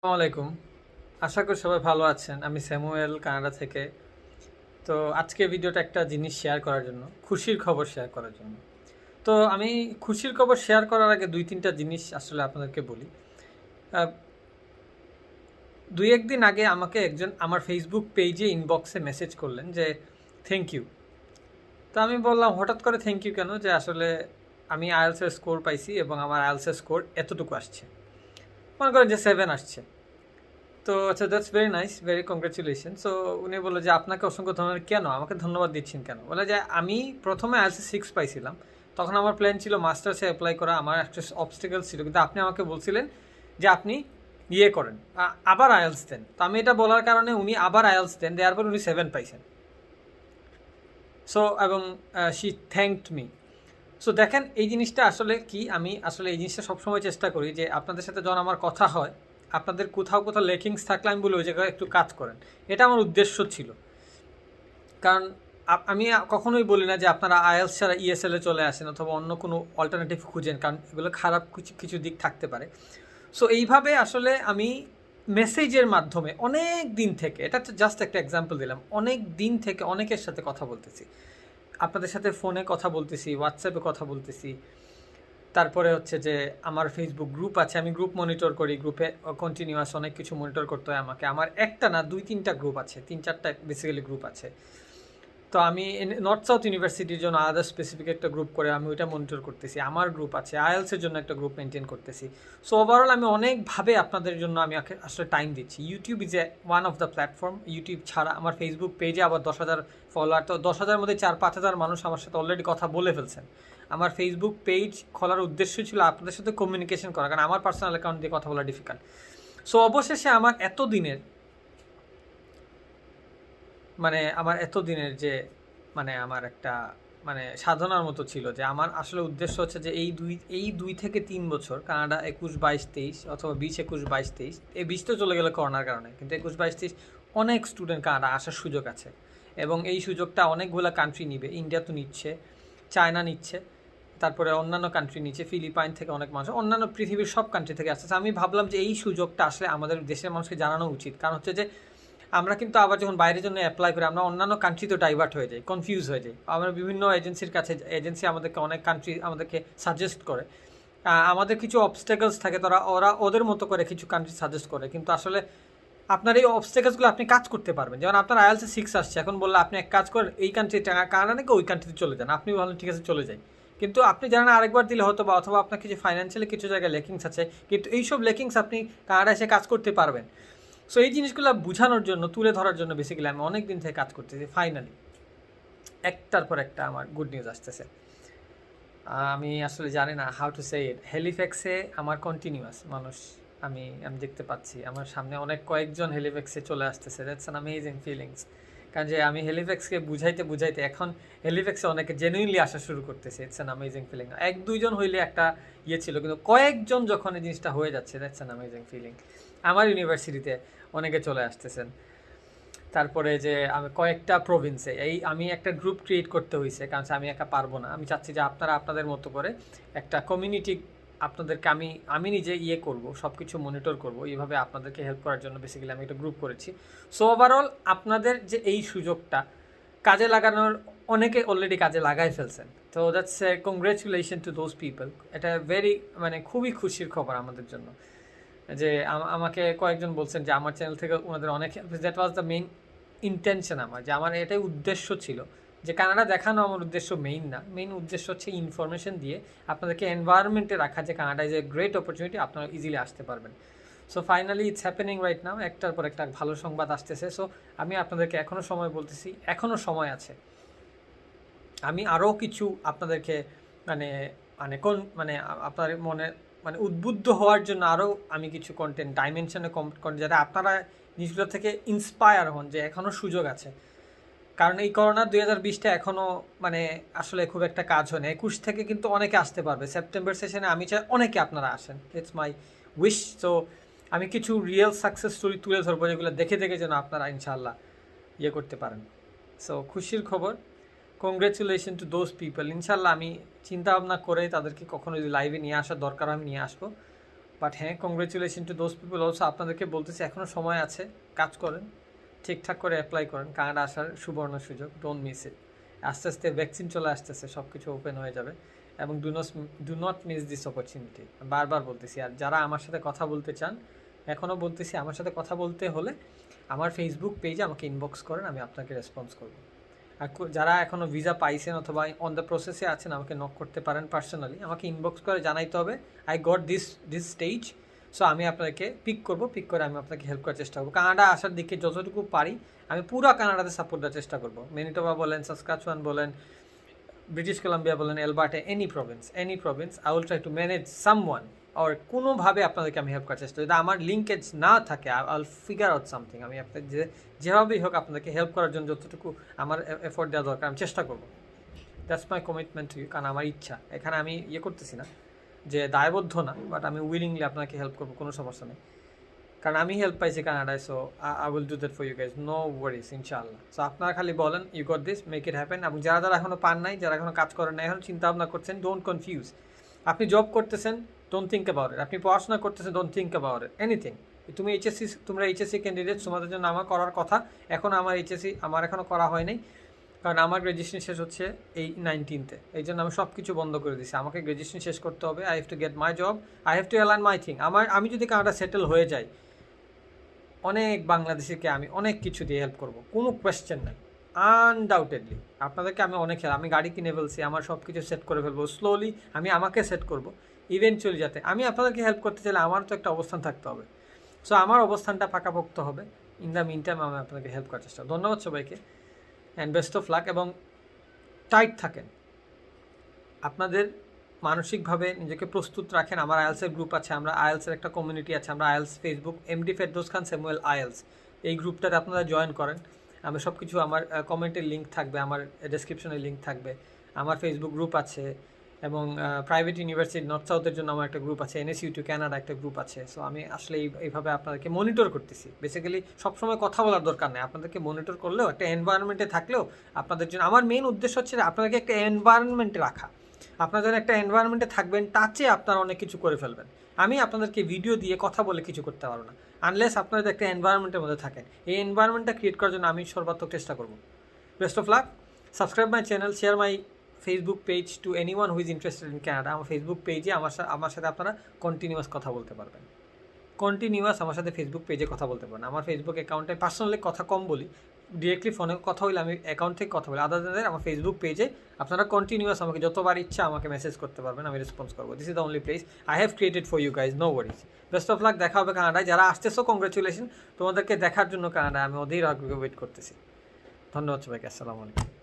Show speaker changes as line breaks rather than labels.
আসসালামু আলাইকুম। আশা করি সবাই ভালো আছেন। আমি স্যামুয়েল কানাডা থেকে। তো আজকে ভিডিওটা একটা জিনিস শেয়ার করার জন্য, খুশির খবর শেয়ার করার জন্য। তো আমি খুশির খবর শেয়ার করার আগে ২-৩টা জিনিস আসলে আপনাদেরকে বলি। আ ২-১ দিন আগে আমাকে একজন আমার ফেসবুক পেজে ইনবক্সে মেসেজ করলেন যে, "থ্যাংক ইউ।" তো আমি বললাম, "হঠাৎ করে থ্যাংক ইউ কেন?" যে আসলে আমি IELTS এর স্কোর পাইছি এবং আমার IELTS এর স্কোর এতটুকু আসছে। মনে করেন যে 7 আসছে। তো আচ্ছা, that's very nice, very congratulation. So উনি বললো যে আপনাকে অসংখ্য ধন্যবাদ। কেন আমাকে ধন্যবাদ দিচ্ছেন কেন? বলে যে আমি প্রথমে আইএলটিএস 6 পাইছিলাম, তখন আমার প্ল্যান ছিল মাস্টার্সে অ্যাপ্লাই করা, আমার একটা অবস্টেকল ছিল, কিন্তু আপনি আমাকে বলছিলেন যে আপনি ইয়ে করেন, আবার আইএলটিএস দেন। তো আমি এটা বলার কারণে উনি আবার আইএলটিএস দেন, দেওয়ার পর উনি 7 পাইছেন। সো এবং শি থ্যাঙ্কড মি। সো দেখেন এই জিনিসটা আসলে কি, আমি আসলে এই জিনিসটা সবসময় চেষ্টা করি যে আপনাদের সাথে যখন আমার কথা হয়, আপনাদের কোথাও কোথাও লেকিংস থাকলে আমি বলি ওই জায়গায় একটু কাজ করেন। এটা আমার উদ্দেশ্য ছিল। কারণ আমি কখনোই বলি না যে আপনারা আইএলটিএস ছাড়া ইএসএল এ চলে আসেন অথবা অন্য কোনো অল্টারনেটিভ খুঁজেন, কারণ এগুলো খারাপ কিছু কিছু দিক থাকতে পারে। সো এইভাবে আসলে আমি মেসেজের মাধ্যমে অনেক দিন থেকে, এটা জাস্ট একটা এক্সাম্পল দিলাম, অনেক দিন থেকে অনেকের সাথে কথা বলতেছি। আপনাদের সাথে ফোনে কথা বলতেছি, হোয়াটসঅ্যাপে কথা বলতেছি। তারপরে হচ্ছে যে আমার ফেসবুক গ্রুপ আছে, আমি গ্রুপ মনিটর করি, গ্রুপে কন্টিনিউয়াস অনেক কিছু মনিটর করতে হয় আমাকে। আমার একটা না ২-৩টা গ্রুপ আছে, ৩-৪টা বেসিক্যালি গ্রুপ আছে। তো আমি নর্থ সাউথ ইউনিভার্সিটির জন্য আলাদা স্পেসিফিক একটা গ্রুপ করে আমি ওইটা মনিটর করতেছি। আমার গ্রুপ আছে, আইএলসের জন্য একটা গ্রুপ মেনটেন করতেছি। সো ওভারঅল আমি অনেকভাবে আপনাদের জন্য আমি আসলে টাইম দিচ্ছি। YouTube is a one of the platform. YouTube ছাড়া আমার ফেসবুক পেজে আবার ১০,০০০ ফলোয়ার, তো ১০,০০০ মধ্যে ৪-৫,০০০ মানুষ আমার সাথে অলরেডি কথা বলে ফেলছেন। আমার ফেসবুক পেজ খোলার উদ্দেশ্য ছিল আপনাদের সাথে কমিউনিকেশন করা, কারণ আমার পার্সোনাল অ্যাকাউন্ট দিয়ে কথা বলা ডিফিকাল্ট। সো অবশেষে আমার এতদিনের যে আমার একটা সাধনার মতো ছিল যে আমার আসলে উদ্দেশ্য হচ্ছে যে এই দুই থেকে ৩ বছর কানাডা ২১-২২-২৩ অথবা ২০-২১-২২-২৩, এই ২০ তো চলে গেলে করোনার কারণে, কিন্তু ২১-২২-২৩ অনেক স্টুডেন্ট কানাডা আসার সুযোগ আছে এবং এই সুযোগটা অনেকগুলো কান্ট্রি নিবে। ইন্ডিয়া তো নিচ্ছে, চায়না নিচ্ছে, তারপরে অন্যান্য কান্ট্রি নিচ্ছে, ফিলিপাইন থেকে অনেক মানুষ, অন্যান্য পৃথিবীর সব কান্ট্রি থেকে আসছে। আমি ভাবলাম যে এই সুযোগটা আসলে আমাদের দেশের মানুষকে জানানো উচিত, কারণ হচ্ছে যে আমরা কিন্তু আবার যখন বাইরের জন্য অ্যাপ্লাই করি আমরা অন্যান্য কান্ট্রিতেও ডাইভার্ট হয়ে যাই, কনফিউজ হয়ে যাই। আমরা বিভিন্ন এজেন্সির কাছে, এজেন্সি আমাদেরকে অনেক কান্ট্রি আমাদেরকে সাজেস্ট করে, আমাদের কিছু অবস্টেকলস থাকে, ওরা ওদের মতো করে কিছু কান্ট্রি সাজেস্ট করে, কিন্তু আসলে আপনার এই অবস্টেকলসগুলো আপনি কাজ করতে পারবেন। যেমন আপনার আইএলটিএস 6 আসছে, এখন বললে আপনি এক কাজ করেন, এই কান্ট্রি কানাডা নাকি ওই কান্ট্রিতে চলে যান, আপনি বলেন ঠিক আছে চলে যাই, কিন্তু আপনি জানেন আরেকবার দিলে হয়তো, বা অথবা আপনার কিছু ফাইন্যান্সিয়ালি কিছু জায়গায় লেকিংস আছে, কিন্তু এইসব লেকিংস আপনি কানাডা এসে কাজ করতে পারবেন। সো এই জিনিসগুলো বোঝানোর জন্য, তুলে ধরার জন্য বেসিক্যালি আমি অনেক দিন থেকে কাজ করতেছি। ফাইনালি একটার পর একটা আমার গুড নিউজ আসতেছে। আমি আসলে জানি না হাউ টু সে ইট। হেলিফ্যাক্সে আমার কন্টিনিউয়াস মানুষ আমি আমি দেখতে পাচ্ছি, আমার সামনে অনেক কয়েকজন হেলিফ্যাক্সে চলে আসতেছে। That's an amazing feelings. কারণ যে আমি হেলিফ্যাক্সকে বুঝাইতে বুঝাইতে এখন হেলিফ্যাক্সে অনেকে জেনুইনলি আসা শুরু করতেছে। It's an amazing feeling. ১-২ জন হইলে একটা ইয়ে ছিল, কিন্তু কয়েকজন যখন এই জিনিসটা হয়ে যাচ্ছে, দ্যাটস অ্যান অ্যামেজিং ফিলিং। আমার ইউনিভার্সিটিতে অনেকে চলে আসতেছেন। তারপরে যে আমি কয়েকটা প্রভিন্সে আমি একটা গ্রুপ ক্রিয়েট করতে হয়েছে, কারণ আমি একা পারবো না। আমি চাচ্ছি যে আপনারা আপনাদের মতো করে একটা কমিউনিটি, আপনাদেরকে আমি আমি নিজে ইয়ে করব, সব কিছু মনিটর করব, এইভাবে আপনাদেরকে হেল্প করার জন্য বেসিক্যালি আমি একটা গ্রুপ করেছি। সো ওভারঅল আপনাদের যে এই সুযোগটা কাজে লাগানোর, অনেকে অলরেডি কাজে লাগাই ফেলছেন। তো that's a congratulation to those people. এটা ভেরি খুবই খুশির খবর আমাদের জন্য যে আমাকে কয়েকজন বলছেন যে আমার চ্যানেল থেকে ওনাদের অনেক, that was the main intention আমার, যে আমার এটাই উদ্দেশ্য ছিল যে কানাডা দেখানো আমার উদ্দেশ্য মেইন না, মেইন উদ্দেশ্য হচ্ছে ইনফরমেশন দিয়ে আপনাদেরকে এনভায়রনমেন্টে রাখা, যে Canada is a great opportunity, আপনারা ইজিলি আসতে পারবেন। So finally it's happening right now, একটার পর একটা ভালো সংবাদ আসতেছে। সো আমি আপনাদেরকে এখনও সময় বলতেছি, এখনও সময় আছে। আমি আরও কিছু আপনাদেরকে মানে মানে কোন মানে আপনার মনে উদ্বুদ্ধ হওয়ার জন্য আরও আমি কিছু কন্টেন্ট ডাইমেনশনে যাতে আপনারা জিনিসগুলো থেকে ইন্সপায়ার হন যে এখনও সুযোগ আছে। কারণ এই করোনা 2020টা এখনও আসলে খুব একটা কাজ হয় না। 21 থেকে কিন্তু অনেকে আসতে পারবে। সেপ্টেম্বর সেশনে আমি চাই অনেকে আপনারা আসেন, ইটস মাই উইশ। সো আমি কিছু রিয়েল সাকসেস স্টোরি তুলে ধরবো, যেগুলো দেখে দেখে যেন আপনারা ইনশাল্লাহ ইয়ে করতে পারেন। সো খুশির খবর, কংগ্রেচুলেশন টু দোজ পিপল। ইনশাল্লাহ আমি চিন্তা ভাবনা করে তাদেরকে কখনো যদি লাইভে নিয়ে আসার দরকার আমি নিয়ে আসবো। বাট হ্যাঁ, congratulation to those people also. আপনাদেরকে বলতেছি এখনও সময় আছে, কাজ করেন, ঠিকঠাক করে অ্যাপ্লাই করেন, কানাডা আসার সুবর্ণ সুযোগ, ডোন্ট মিস ইট। আস্তে আস্তে ভ্যাকসিন চলে আসতেছে, সব কিছু ওপেন হয়ে যাবে, এবং do not miss this opportunity. বারবার বলতেছি। আর যারা আমার সাথে কথা বলতে চান, এখনও বলতেছি, আমার সাথে কথা বলতে হলে আমার ফেসবুক পেজে আমাকে ইনবক্স করেন, আমি আপনাকে রেসপন্স করব। আর যারা এখনও ভিসা পাইছেন অথবা অন দ্য প্রসেসে আছেন, আমাকে নক করতে পারেন পার্সোনালি, আমাকে ইনবক্স করে জানাইতে হবে I got this stage. So আমি আপনাকে পিক করে আমি আপনাকে হেল্প করার চেষ্টা করবো। কানাডা আসার দিকে যতটুকু পারি আমি পুরো কানাডাতে সাপোর্ট দেওয়ার চেষ্টা করবো। ম্যানিটোবা বলেন, সাসকাচুয়ান বলেন, ব্রিটিশ কলাম্বিয়া বলেন, Alberta, any province I will try to manage someone, আর কোনোভাবে আপনাদেরকে আমি হেল্প করার চেষ্টা করি। যদি আমার লিঙ্কেজ না থাকে I will figure out something. আমি আপনাদের যেভাবেই হোক আপনাদেরকে হেল্প করার জন্য যতটুকু আমার এফোর্ট দেওয়া দরকার আমি চেষ্টা করবো। That's my commitment to you. কারণ আমার ইচ্ছা, এখানে আমি করতেছি না যে দায়বদ্ধ না, বাট আমি উইলিংলি আপনাকে হেল্প করবো, কোনো সমস্যা নেই। কারণ আমি হেল্প পাইছি কানাডায়, so I will do that for you guys, no worries, ইনশাআল্লাহ। সো আপনারা খালি বলেন you got this, make it happen. এবং যারা এখনও পান নাই, যারা এখনও কাজ করেন না, এখন চিন্তা ভাবনা করছেন, ডোন্ট কনফিউজ। আপনি জব করতেছেন, ডোন্ট থিঙ্ক অ্যাবাউট ইট। আপনি পড়াশোনা করতেছেন, don't think about it anything. তোমরা এইচএসসি ক্যান্ডিডেট, তোমাদের জন্য আমার করার কথা। এখন আমার আমার এখনও করা হয় নাই, কারণ আমার গ্র্যাজুয়েশন শেষ হচ্ছে এই 19-তে। এই জন্য আমি সব কিছু বন্ধ করে দিচ্ছি। আমাকে গ্র্যাজুয়েশন শেষ করতে হবে। I have to get my job, I have to align my thing. আমি যদি কানাডা সেটেল হয়ে যাই, অনেক বাংলাদেশিকে আমি অনেক কিছু দিয়ে হেল্প করবো, কোনো কোয়েশ্চেন নাই, আনডাউটেডলি। আপনাদেরকে আমি অনেক আমি গাড়ি কিনে ফেলছি, আমার সব কিছু সেট করে ফেলবো স্লোলি। আমি আমাকে সেট করবো ইভেনচুয়ালি, যাতে আমি আপনাদেরকে হেল্প করতে চাইলে আমার তো একটা অবস্থান থাকতে হবে। সো আমার অবস্থানটা পাকাপোক্ত হবে। ইন দ্য মিন টাইম আমি আপনাদেরকে হেল্প করার চেষ্টা। ধন্যবাদ সবাইকে, অ্যান্ড বেস্ট অফ লাক। এবং টাইট থাকেন, আপনাদের মানসিকভাবে নিজেকে প্রস্তুত রাখেন। আমার আইএলসের গ্রুপ আছে, আমরা আইএলসের একটা কমিউনিটি আছে, আমরা আইএলস ফেসবুক এমডি ফেরদৌস খান স্যামুয়েল আইএলস, এই গ্রুপটাতে আপনারা জয়েন করেন। আমি সব কিছু, আমার কমেন্টের লিঙ্ক থাকবে, আমার ডেসক্রিপশনের লিঙ্ক থাকবে। আমার ফেসবুক গ্রুপ আছে, এবং প্রাইভেট ইউনিভার্সিটি নর্থ সাউথের জন্য আমার একটা গ্রুপ আছে, এনএসইউ টু ক্যানাডা একটা গ্রুপ আছে। সো আমি আসলে এইভাবে আপনাদেরকে মনিটর করতেছি। বেসিক্যালি সবসময় কথা বলার দরকার নেই, আপনাদেরকে মনিটর করলেও, একটা এনভায়রনমেন্টে থাকলেও আপনাদের জন্য আমার মেন উদ্দেশ্য হচ্ছে আপনাদেরকে একটা এনভায়রনমেন্টে রাখা। আপনারা যখন একটা এনভায়রনমেন্টে থাকবেন, টাচে আপনারা অনেক কিছু করে ফেলবেন। আমি আপনাদেরকে ভিডিও দিয়ে কথা বলে কিছু করতে পারবো না, আনলেস আপনারা একটা এনভায়রনমেন্টের মধ্যে থাকেন। এই এনভায়রনমেন্টটা ক্রিয়েট করার জন্য আমি সর্বাত্মক চেষ্টা করবো। Best of lakh, subscribe my channel, share my Facebook page two anyone who is interested in Canada. আমার ফেসবুক পেজে আমার সাথে আপনারা কন্টিনিউয়াস কথা বলতে পারবেন, আমার সাথে ফেসবুক পেজে কথা বলতে পারেন। আমার ফেসবুক অ্যাকাউন্টে পার্সোনালি কথা কম বলি, ডিরেক্টলি ফোনে কথা হইলে আমি অ্যাকাউন্ট থেকে কথা বলি। আদার আমার ফেসবুক পেজে আপনারা কন্টিনিউয়াস আমাকে যতবার ইচ্ছা আমাকে মেসেজ করতে পারবেন, আমি রেসপন্স করবো। This is the only place I have created for you guys, no worries. Best of luck, দেখা হবে কানাডায়। যারা আসতেছো কংগ্রেচুলেশন, তোমাদেরকে দেখার জন্য কানাডায় আমি অধীর আগ্রহে ওয়েট করতেছি। ধন্যবাদ সবাইকে, আসসালামু আলাইকুম।